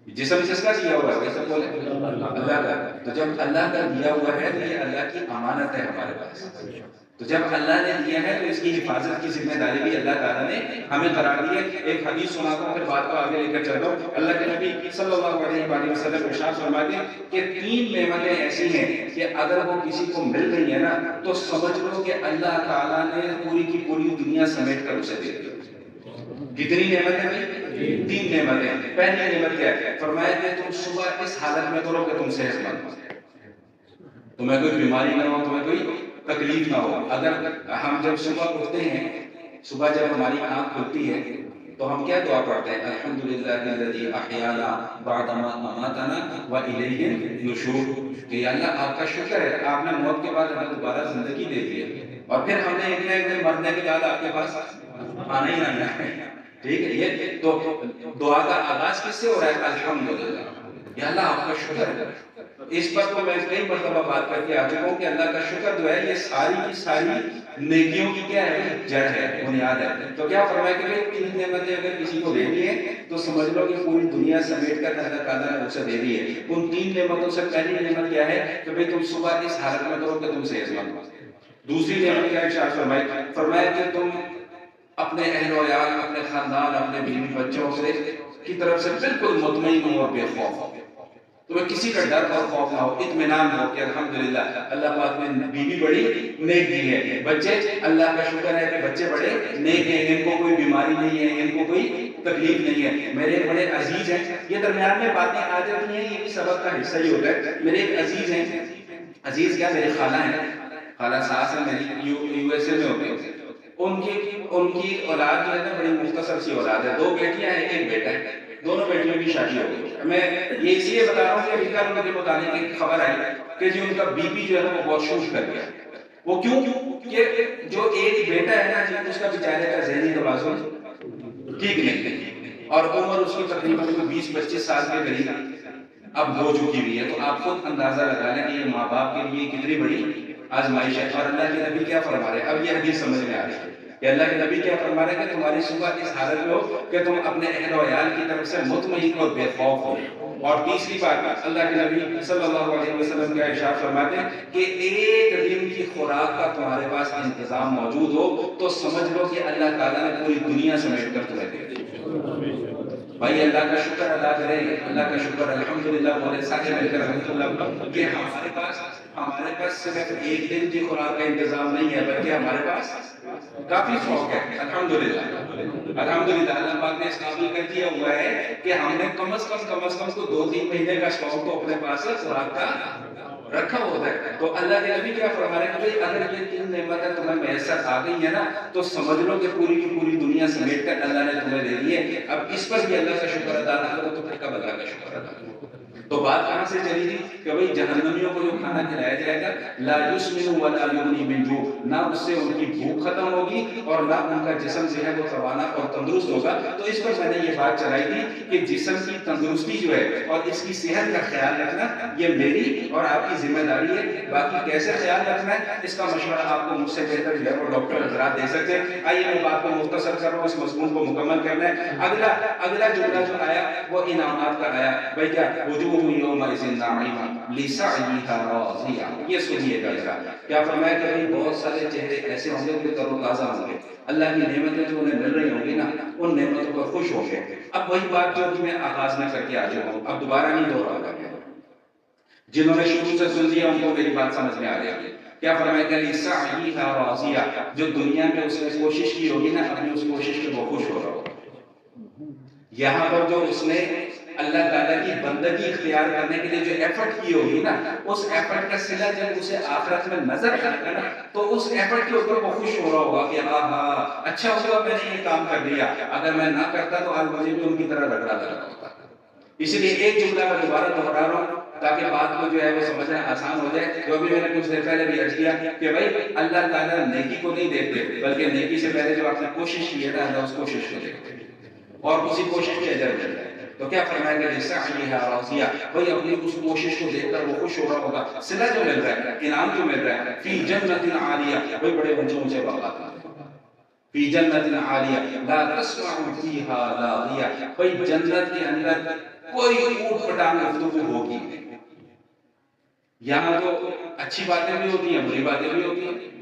Speaker 1: جسم کس کا دیا ہوا ہے؟ بھئی سب بولے اللہ کا۔ تو جب اللہ کا دیا ہوا ہے تو یہ اللہ کی امانت ہے ہمارے پاس، تو جب اللہ نے دیا ہے تو اس کی حفاظت کی ذمہ داری بھی اللہ تعالیٰ نے ہمیں قرار دی ہے۔ ایک حدیث سناتا ہوں، پھر بات کو آگے لے کر چلتا ہوں۔ اللہ کے نبی صلی اللہ علیہ وآلہ وسلم ارشاد فرماتے ہیں کہ 3 نعمتیں ایسی ہیں کہ اگر وہ کسی کو مل گئی ہے نا تو سمجھ لو کہ اللہ تعالیٰ نے پوری کی پوری دنیا سمیٹ کر اسے دے دی۔ کتنی نعمتیں ہیں؟ 3 نعمتیں۔ پہلی نعمت کیا ہے؟ فرمایا کہ تم صبح اس حالت میں کرو کہ تم صحت مند ہو، تمہیں کوئی بیماری نہ ہو، تمہیں کوئی تکلیف نہ ہو۔ اگر ہم جب صبح اٹھتے ہیں، صبح جب ہماری آنکھ کھلتی ہے تو ہم کیا دعا پڑھتے ہیں؟ الحمدللہ الذی احیانا بعد ما اماتنا والیہ النشور، کہ یا اللہ آپ کا شکر ہے آپ نے موت کے بعد ہمیں دوبارہ زندگی دے دی ہے، اور پھر ہم نے ایک نہ ایک دن مرنے کے بعد آپ کے پاس آنا ہی آنا ہے، ٹھیک ہے۔ یہ تو دعا کا آغاز کس سے ہو رہا ہے؟ الحمدللہ، یا اللہ آپ کا شکر ہے۔ اس پر تو میں کئی مرتبہ بات کر کے آ چکا ہوں کہ اللہ کا شکر جو ہے یہ ساری کی ساری نیکیوں کی کیا ہے؟ جڑ ہے، بنیاد ہے۔ تو کیا فرمایا کہ 3 نعمتیں اگر کسی کو دے دی ہیں تو سمجھ لو کہ پوری دنیا سمیٹ کر اللہ تعالیٰ نے اسے دے دی ہے۔ ان 3 نعمتوں سے پہلی نعمت کیا ہے کہ بھئی تم صبح اس حالت میں کرو کہ تم صحت مند ہو۔ دوسری نعمت کیا ارشاد فرمایا کہ تم اپنے اہل و عیال، اپنے خاندان، اپنے بیوی بچوں سے کی طرف سے بالکل مطمئن ہو اور بے خوف ہو، تمہیں کسی کا ڈر اور خوف نہ ہو، اطمینان ہو کہ الحمدللہ اللہ پاک نے بیوی بڑی نیک دی ہے، بچے اللہ کا شکر ہے کہ بچے بڑے نیک ہیں، ان کو کوئی بیماری نہیں ہے، ان کو کوئی تکلیف نہیں ہے۔ میرے بڑے عزیز ہیں، یہ درمیان میں باتیں آ جاتی ہیں، یہ بھی سبق کا حصہ ہی ہوتا ہے۔ میرے ایک عزیز ہیں، عزیز کیا میرے خالہ ہیں، خالہ ساس ہیں میری، یو ایس اے میں ہوتے ہیں۔ ان کی اولاد جو ہے نا بڑی مختصر سی اولاد ہے، 2 بیٹیاں ہیں، 1 بیٹا ہے، دونوں بیٹیوں کی شادی ہو گئی۔ میں یہ اس لیے بتا رہا ہوں کہ ابھی کل مجھے بتانے کی خبر آئی کہ جی ان کا بی پی جو ہے وہ بہت شوٹ کر گیا۔ وہ کیوں کہ جو ایک بیٹا ہے نا جی اس کا بیچارے کا ذہنی توازن ٹھیک نہیں، اور عمر اس کی تقریباً 20-25 سال کے قریب اب ہو چکی ہوئی ہے۔ تو آپ خود اندازہ لگا لیں کہ یہ ماں باپ کے لیے کتنی بڑی آزمائش ہے۔ اور اللہ کے نبی کیا فرما رہے ہیں؟ اب یہ حدیث سمجھ میں آ رہی ہے کہ اللہ کے نبی کیا فرما رہے ہیں کہ تمہاری صبح اس حالت میں ہو کہ تم اپنے اہل و عیال کی طرف سے مطمئن اور بے خوف ہو، اور تیسری بات اللہ کے نبی صلی اللہ علیہ وسلم کا ارشاد فرماتے ہیں کہ ایک دن کی خوراک کا تمہارے پاس انتظام موجود ہو تو سمجھ لو کہ اللہ تعالیٰ نے پوری دنیا سمیٹ کر تمہیں دے دی۔ بھائی اللہ کا شکر ادا کریں، اللہ کا شکر الحمدللہ بولے ساتھ مل کر الحمدللہ کہ ہمارے پاس صرف ایک دن کی خوراک کا انتظام نہیں ہے بلکہ ہمارے پاس کافی شوق ہے الحمدللہ۔ الحمدللہ اللہ پاک نے اس قابل کر دیا ہوا ہے کہ ہم نے کم از کم تو 2-3 مہینے کا شوق تو اپنے پاس خوراک کا رکھا ہوتا ہے۔ تو اللہ کے نبی کیا فرما رہے ہیں کہ اگر یہ 3 نعمتیں تمہیں میسر آ گئی ہیں نا تو سمجھ لو کہ پوری کی پوری دنیا سمیٹ کر اللہ نے تمہیں دے دی ہے۔ اب اس پر بھی اللہ کا شکر ادا نہ کرو تو پھر کب اللہ کا شکر ادا کرو؟ تو بات کہاں سے چلی تھی کہ بھئی جہنمیوں کو جو کھانا کھلایا جائے گا لا یسمن ولا یغنی من جوع، نہ اس سے ان کی بھوک ختم ہوگی اور نہ ان کا جسم جو ہے وہ توانا اور تندرست ہوگا۔ تو اس پر میں نے یہ بات چلائی تھی کہ جسم کی تندرستی جو ہے اور اس کی صحت کا خیال رکھنا یہ میری اور آپ کی ذمہ داری ہے۔ باقی کیسے خیال رکھنا ہے اس کا مشورہ آپ کو مجھ سے بہتر جو ہے وہ ڈاکٹر حضرات دے سکتے ہیں۔ آئیے میں بات کو مختصر کر رہا ہوں، اس مضمون کو مکمل کرنا ہے۔ اگلا جملہ جو آیا وہ انعامات کا آیا۔ بھائی کیا وجوہ یومئذ ناعمہ لسعیہا راضیہ، یہ سنیے گا ذرا کیا فرمایا کہ بھئی بہت سارے چہرے ایسے ہوں گے جو تر و تازہ ہوں گے، اللہ کی نعمتیں جو انہیں مل رہی ہوں گی نا ان نعمتوں پر خوش ہوں گے۔ اب وہی بات جو میں آغاز میں کر کے آ چکا ہوں، اب دوبارہ نہیں دوہراؤں گا۔ جنہوں نے شروع سے سن لیا ان کو میری بات سمجھ میں آ رہی ہے۔ کیا فرمایا کہ لسعیہا راضیہ، جو دنیا میں اس نے کوشش کی ہوگی نا اپنی اس کوشش کے وہ خوش ہو رہا ہوگا۔ یہاں پر جو اس نے اللہ تعالیٰ کی بندگی اختیار کرنے کے لیے جو ایفرٹ کی ہوگی نا اس ایفرٹ کا صلہ جب اسے آخرت میں نظر آئے گا نا تو اس ایفرٹ کے اوپر وہ خوش ہو رہا ہوگا کہ ہاں اچھا ہوا میں نے یہ کام کر لیا، اگر میں نہ کرتا تو آج مجھے بھی ان کی طرح رگڑا لگا ہوتا۔ اس لیے ایک جملہ میں دوبارہ دہرا رہا ہوں تاکہ بات کو جو ہے وہ سمجھنا آسان ہو جائے، جو بھی میں نے کچھ دیر پہلے بھی عرض کیا کہ بھائی اللہ تعالیٰ نیکی کو نہیں دیکھتے بلکہ نیکی سے پہلے جو آپ نے کوشش کی ہے نا اللہ اس کوشش کو دیکھتے اور اسی کوشش کے اجر ملتا ہے۔ تو کیا فرمایا کہ لسعیہا راضیہ، بھئی اپنی اس کوشش کو دیکھ کر وہ خوش ہو رہا ہوگا، صلہ جو مل رہا ہے، انعام جو مل رہا ہے، فی جنت عالیہ، بھئی بڑے اونچے باغات ہیں، فی جنت عالیہ لا تسمع فیہا لاغیہ، بھئی جنت کے اندر کوئی اوٹ پٹانگ گفتگو ہوگی۔ یہاں تو اچھی باتیں بھی ہوتی ہیں بری باتیں بھی ہوتی ہیں،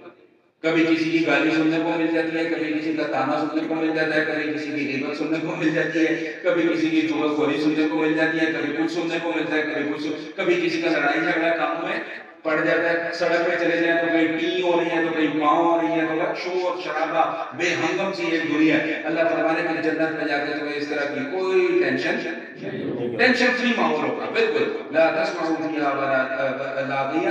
Speaker 1: کبھی کسی کی گالی سننے کو مل جاتی ہے، کبھی کسی کا تانا سننے کو مل جاتا ہے، کبھی کسی کی غیبت سننے کو مل جاتی ہے، کبھی کسی کی چغل خوری سننے کو مل جاتی ہے، کبھی کچھ سننے کو ملتا ہے، کبھی کسی کا لڑائی جھگڑا کاموں میں پڑ جاتا ہے، سڑک پہ چلے جائیں تو کہیں ٹی ہو رہی ہے تو کہیں پاؤں ہو رہی ہے تو شور شرابہ بے ہنگم سی ایک دنیا ہے۔ اللہ فرمانے کہ جنت میں جا کے تو اس طرح کی کوئی ٹینشن فری ماحول ہوگا، بالکل لا تسمع فیہا لاغیہ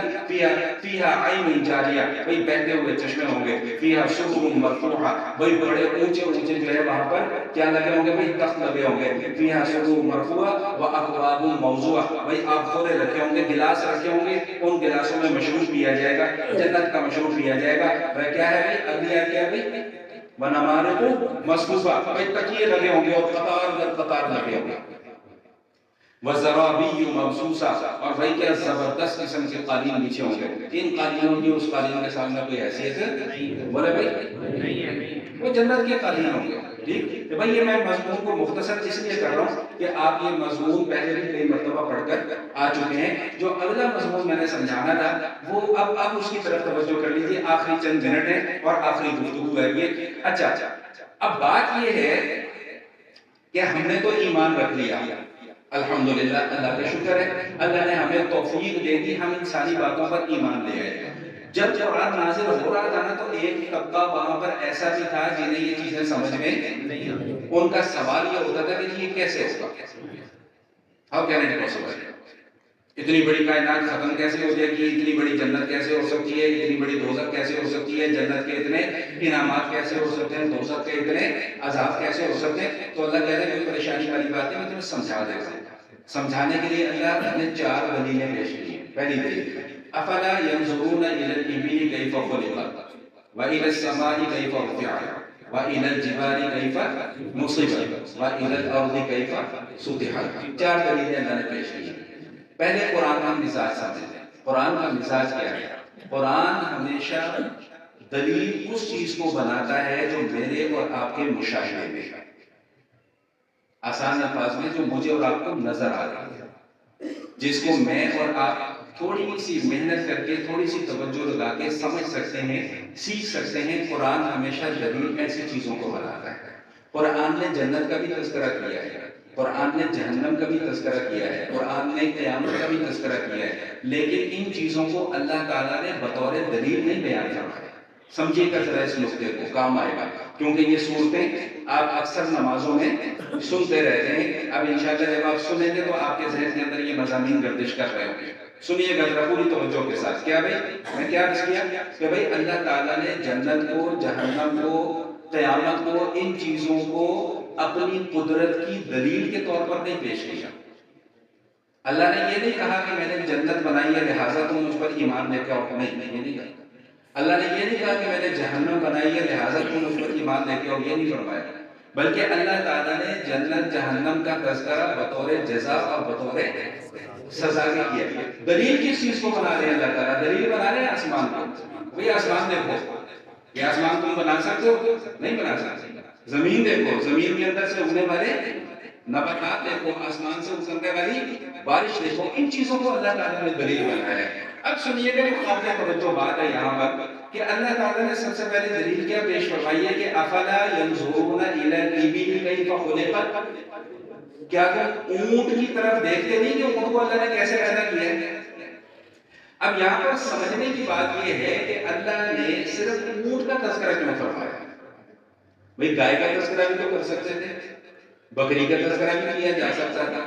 Speaker 1: فیہا عین جاریہ، بھئی بہتے ہوئے چشمے ہوں گے، فیہا سرر مرفوعہ، بھئی بڑے اونچے جو ہے وہاں پر کیا لگے ہوں گے، بھئی تخت لگے ہوں گے، فیہا سرر مرفوعہ واکواب موضوعہ، بھئی آپ خورے رکھے ہوں گے، گلاس رکھے ہوں گے، ان گلاسوں میں مشروب پیا جائے گا، جنت کا مشروب پیا جائے گا۔ وہ کیا ہے بھئی اگلی آیت کیا ہے بھئی وَنَمَارِقُ مَصْفُوفَةٌ، بھئی تکیے لگے ہوں گے اور قطار در قطار لگے ہوں گے، وَزَرَابِيُّ مَبْثُوثَةٌ، اور بھئی کیا زبردست قسم کے قالین بچھے ہوں گے۔ ان قالینوں کی اس قالین کے سامنے کوئی حیثیت ہے؟ بولے بھئی وہ جنت کے قالین ہوں گے۔ ٹھیک کہ بھئی یہ میں مضمون کو مختصر اس لیے کر رہا ہوں کہ آپ یہ مضمون پہلے بھی کئی مرتبہ پڑھ کر آ چکے ہیں۔ جو اگلا مضمون میں نے سمجھانا تھا وہ اب اس کی طرف توجہ کر لیجیے، آخری چند منٹ ہے اور آخری گفتگو ہے یہ۔ اچھا اب بات یہ ہے کہ ہم نے تو ایمان رکھ لیا، الحمدللہ اللہ کا شکر ہے، اللہ نے ہمیں توفیق دے دی، ہم ان ساری باتوں پر ایمان لے آئے۔ جب قرآن نازل ہو رہا تھا نا تو ایک طبقہ وہاں پر ایسا بھی تھا جنہیں یہ چیزیں سمجھ میں نہیں آتی، ان کا سوال یہ ہوتا تھا کہ یہ کیسے ہوگا، ہاؤ کین اٹ پاسبل، اتنی بڑی کائنات ختم کیسے ہو جائے گی، اتنی بڑی جنت کیسے ہو سکتی ہے، اتنی بڑی دوزخ کیسے ہو سکتی ہے، جنت کے اتنے انعامات کیسے ہو سکتے ہیں، دوزخ کے اتنے عذاب کیسے ہو سکتے ہیں۔ تو اللہ کہہ رہے ہیں کوئی پریشانی والی بات ہے، میں تمہیں سمجھا دیتا ہوں۔ سمجھانے کے لیے اللہ نے 4 دلیلیں پیش کی ہیں۔ پہلی دلیل افلا ينظرون الى الابل كيف خلقت والى السماء كيف رفعت والى الجبال كيف نصبت والى الارض كيف سطحت۔ 4 دلیلیں اللہ نے پیش کی ہیں۔ پہلے قرآن کا مزاج سمجھتے ہیں، قرآن کا مزاج کیا ہے؟ قرآن ہمیشہ دلیل اس چیز کو بناتا ہے جو میرے اور آپ کے مشاہدے میں، آسان الفاظ میں جو مجھے اور آپ کو نظر آ رہا ہے۔ جس کو میں اور آپ تھوڑی سی محنت کر کے تھوڑی سی توجہ لگا کے سمجھ سکتے ہیں، سیکھ سکتے ہیں۔ قرآن ہمیشہ دلیل ایسی چیزوں کو بناتا ہے۔ قرآن نے جنت کا بھی تذکرہ کیا ہے، قرآن نے جہنم کا بھی تذکرہ کیا ہے، قرآن نے قیامت کا بھی تذکرہ کیا ہے، لیکن ان چیزوں کو اللہ تعالیٰ نے بطور دلیل نہیں بیان فرمایا۔ سمجھیے گا ذرا اس نقطے کو، کام آئے گا، کیونکہ یہ صورتیں آپ اکثر نمازوں میں سنتے رہتے ہیں۔ اب انشاءاللہ جب آپ سنیں گے تو آپ کے ذہن کے اندر یہ مضامین گردش کر رہے ہوں گے۔ سنیے گا ذرا پوری توجہ کے ساتھ۔ کیا بھائی میں کیا عرض کیا کہ بھائی اللہ تعالیٰ نے جنت کو، جہنم کو، قیامت کو، ان چیزوں کو اپنی قدرت کی دلیل کے طور پر نہیں پیش کیا۔ اللہ نے یہ نہیں کہا کہ میں نے جنت بنائی ہے لہٰذا تم مجھ پر ایمان لے کے آؤ، نہیں، یہ نہیں کہا۔ اللہ نے یہ نہیں کہا کہ میں نے جہنم بنائی ہے لہٰذا تم مجھ پر ایمان لے کے آؤ، یہ نہیں فرمایا، بلکہ اللہ تعالیٰ نے جنت جہنم کا تذکرہ بطور جزا اور بطور سزا کے کیا۔ دلیل کس چیز کو بنا رہے ہیں اللہ تعالیٰ؟ دلیل بنا رہے ہیں آسمان کو۔ بھئی آسمان دیکھو، یہ آسمان تم بنا سکتے ہو؟ نہیں بنا سکتے۔ زمین دیکھو، زمین کے اندر سے اگنے والے نباتات دیکھو، آسمان سے اترنے والی بارش دیکھو، ان چیزوں کو اللہ تعالیٰ نے دلیل بنایا ہے۔ اب سنیے گا کہ قابل توجہ بات ہے یہاں پر کہ اللہ تعالیٰ نے سب سے پہلے دلیل کیا پیش فرمائی ہے کہ افلا ينظرون الى الابل کیف خلقت، کیا تم اونٹ کی طرف دیکھتے نہیں کہ اونٹ کو اللہ نے کیسے پیدا کیا ہے؟ اب یہاں پر سمجھنے کی بات یہ ہے کہ اللہ نے صرف اونٹ کا تذکرہ کیوں فرمایا؟ بھئی گائے کا تذکرہ بھی تو کر سکتے تھے، بکری کا تذکرہ بھی کیا جا سکتا تھا،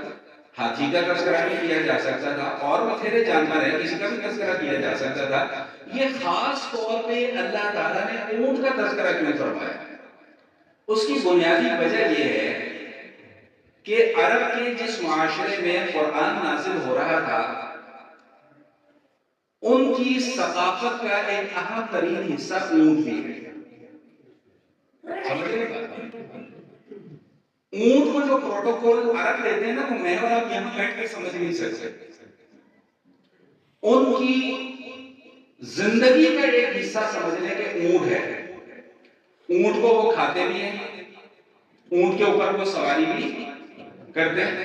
Speaker 1: ہاتھی کا تذکرہ بھی کیا جا سکتا تھا، اور بتھیرے جانور ہیں کسی کا بھی تذکرہ کیا جا سکتا تھا۔ یہ خاص طور پہ اللہ تعالیٰ نے اونٹ کا تذکرہ کیوں فرمایا؟ اس کی بنیادی وجہ یہ ہے کہ عرب کے جس معاشرے میں قرآن نازل ہو رہا تھا ان کی ثقافت کا ایک اہم ترین حصہ اونٹ بھی ہے۔ سمجھ رہے ہیں؟ اونٹ کو جو پروٹوکول عرب لیتے ہیں نا وہ میں اور آپ یہاں بیٹھ کے سمجھ نہیں سکتے۔ ان کی زندگی کا ایک حصہ سمجھ لیں کہ اونٹ ہے، اونٹ کو وہ کھاتے بھی ہیں، اونٹ کے اوپر وہ سواری بھی کرتے ہیں،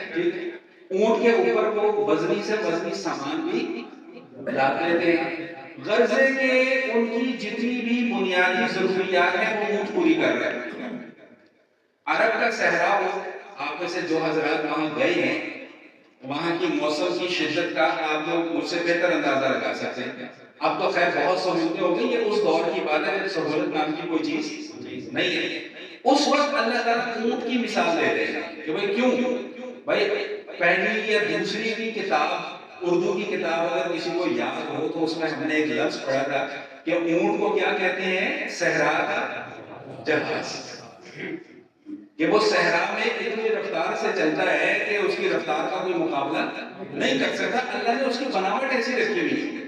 Speaker 1: اونٹ کے اوپر وہ وزنی سے وزنی سامان بھی لاتے لیتے ہیں، غرض ہے کہ ان کی جتنی بھی بنیادی ضروریات ہیں وہ اونٹ پوری کر رہے ہیں۔ عرب کا صحرا ہو، آپ میں سے جو حضرات وہاں گئے ہیں وہاں کی موسم کی شدت کا آپ لوگ مجھ سے بہتر اندازہ لگا سکتے ہیں۔ اب تو خیر بہت سہولتیں ہو گئی، یہ اس دور کی بات ہے جب سہولت نام کی کوئی چیز نہیں ہے۔ اس وقت اللہ تعالیٰ اونٹ کی مثال دے رہے ہیں کہ بھئی کیوں؟ بھئی پہلی یا دوسری کی کتاب، اردو کی کتاب اگر کسی کو یاد ہو تو اس میں ہم نے ایک لفظ پڑھا تھا کہ اونٹ کو کیا کہتے ہیں؟ صحرا کا جہاز، کہ وہ صحرا میں اتنی رفتار سے چلتا ہے کہ اس کی رفتار کا کوئی مقابلہ نہیں کر سکتا۔ اللہ نے اس کی بناوٹ ایسی رکھی ہوئی ہے۔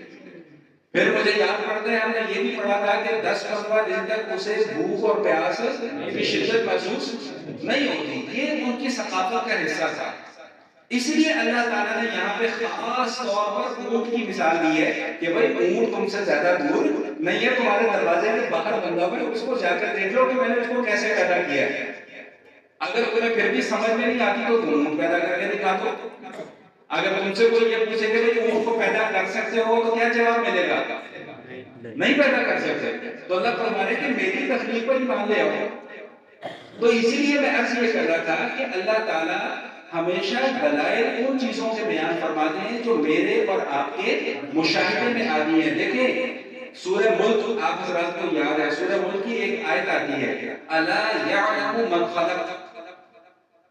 Speaker 1: پھر مجھے یاد پڑتا ہے ہم نے یہ بھی پڑھا تھا کہ 10-15 دن تک اسے بھوک اور پیاس کی شدت محسوس نہیں ہوتی۔ یہ ان کی ثقافت کا حصہ تھا۔ اسی لیے اللہ تعالیٰ نے یہاں پہ خاص طور پر اونٹ کی مثال دی ہے کہ بھئی اونٹ تم سے زیادہ دور نہیں ہے، تمہارے دروازے میں باہر بندہ ہوا ہے، اس کو جا کر دیکھ لو کہ میں نے اس کو کیسے پیدا کیا ہے۔ اگر تمہیں پھر بھی سمجھ میں نہیں آتی تو تم اونٹ پیدا کر کے دکھا دو۔ اگر تم سے کوئی یہ پوچھے کہ اونٹ کو پیدا کر سکتے ہو تو کیا جواب ملے گا؟ نہیں پیدا کر سکتے۔ تو اللہ فرما رہے کہ میری تخلیق پر ایمان لے آؤ۔ تو اسی لیے میں عرض یہ کر رہا تھا کہ اللہ تعالیٰ ہمیشہ دلائل ان چیزوں سے بیان فرماتے ہیں جو میرے اور آپ کے مشاہدے میں آتی ہیں۔ دیکھیں سورہ ملک آپ حضرات کو یاد ہے، سورہ ملک کی ایک آیت آتی ہے الا یعلم من خلق۔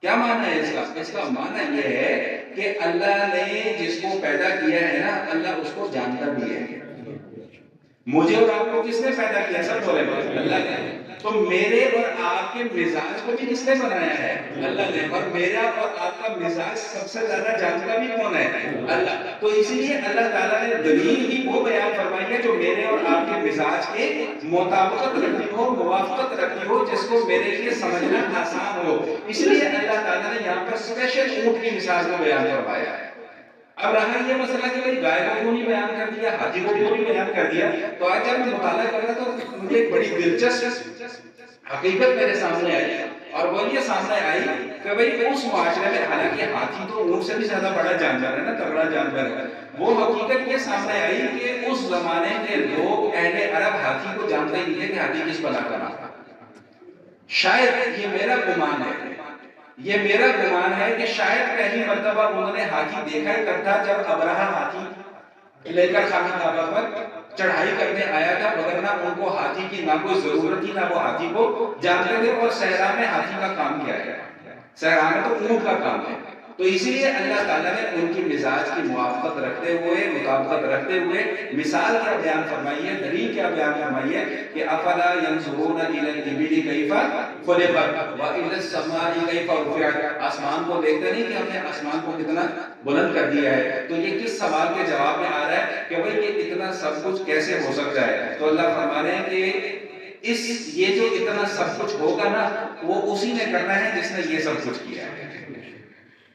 Speaker 1: کیا معنی ہے اس کا؟ اس کا معنی یہ ہے کہ اللہ نے جس کو پیدا کیا ہے نا اللہ اس کو جانتا بھی ہے۔ مجھے اور آپ کو کس نے پیدا کیا؟ سب بولے اللہ نے۔ تو میرے اور آپ کے مزاج کو بھی کس نے بنایا ہے؟ اللہ نے۔ اور میرا اور آپ کا مزاج سب سے زیادہ جانتا بھی کون ہے؟ اللہ۔ تو اسی لیے اللہ تعالیٰ نے دلیل بھی وہ بیان فرمائی ہے جو میرے اور آپ کے مزاج کے مطابقت رکھتی ہو، موافقت رکھتی ہو، جس کو میرے لیے سمجھنا آسان ہو۔ اس لیے اللہ تعالیٰ نے یہاں پر اسپیشل اونٹ کی مثال کو بیان فرمایا ہے۔ اب رہا یہ مسئلہ کہ بھئی گائے کو کیوں نہیں بیان کر دیا، ہاتھی کو کیوں نہیں بیان کر دیا، تو آج جب میں مطالعہ کر رہا تو مجھے ایک بڑی دلچسپ حقیقت میرے سامنے آئی، اور وہ یہ سامنے آئی کہ بھئی اس معاشرے میں، حالانکہ ہاتھی تو اونٹ سے بھی زیادہ بڑا جانور ہے نا، تگڑا جانور ہے، وہ حقیقت یہ سامنے آئی کہ اس زمانے کے لوگ اہل عرب ہاتھی کو جانتے ہی نہیں تھے کہ ہاتھی کس بلا کا نام ہے۔ شاید یہ میرا گمان ہے، یہ میرا گمان ہے کہ شاید پہلی مرتبہ انہوں نے ہاتھی دیکھا ہی تب تھا جب ابرہہ ہاتھی لے کر خانہ کعبہ پر چڑھائی کرنے آیا تھا، ورنہ ان کو ہاتھی کی نہ کوئی ضرورت تھی، نہ وہ ہاتھی کو جانتے تھے۔ اور صحرا میں ہاتھی کا کام کیا ہے؟ صحرا میں تو اونٹ کا کام ہے۔ تو اسی لیے اللہ تعالیٰ نے ان کی مزاج کی موافقت رکھتے ہوئے، مطابقت رکھتے ہوئے مثال کیا بیان فرمائی ہے، دلیل کیا بیان فرمائی ہے کہ افلا ينظرون الى الابل کیف خلقت والى السماء کیف رفعت، آسمان کو دیکھتے نہیں کہ ہم نے آسمان کو کتنا بلند کر دیا ہے؟ تو یہ کس سوال کے جواب میں آ رہا ہے کہ بھئی یہ اتنا سب کچھ کیسے ہو سکتا ہے؟ تو اللہ فرما رہے ہیں کہ یہ جو اتنا سب کچھ ہوگا نا، وہ اسی نے کرنا ہے جس نے یہ سب کچھ کیا ہے۔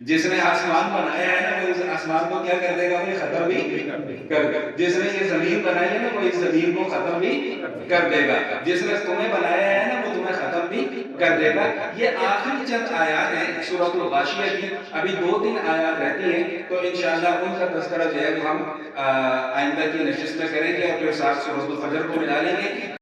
Speaker 1: جس نے آسمان بنایا ہے نا، وہ اس آسمان کو کیا کر دے گا؟ وہ ختم بھی کر دے گا۔ جس نے یہ زمین بنائی ہے نا، وہ اس زمین کو ختم بھی کر دے گا۔ جس نے تمہیں بنایا ہے نا، وہ تمہیں ختم بھی کر دے گا۔ یہ آخری چند آیات ہیں سورۃ الغاشیہ کی، ابھی 2-3 آیات رہتی ہیں، تو انشاءاللہ ان کا تذکرہ جو ہے ہم آئندہ کی نشست میں کریں گے، اور پھر ساتھ سورۃ الفجر کو ملا لیں گے۔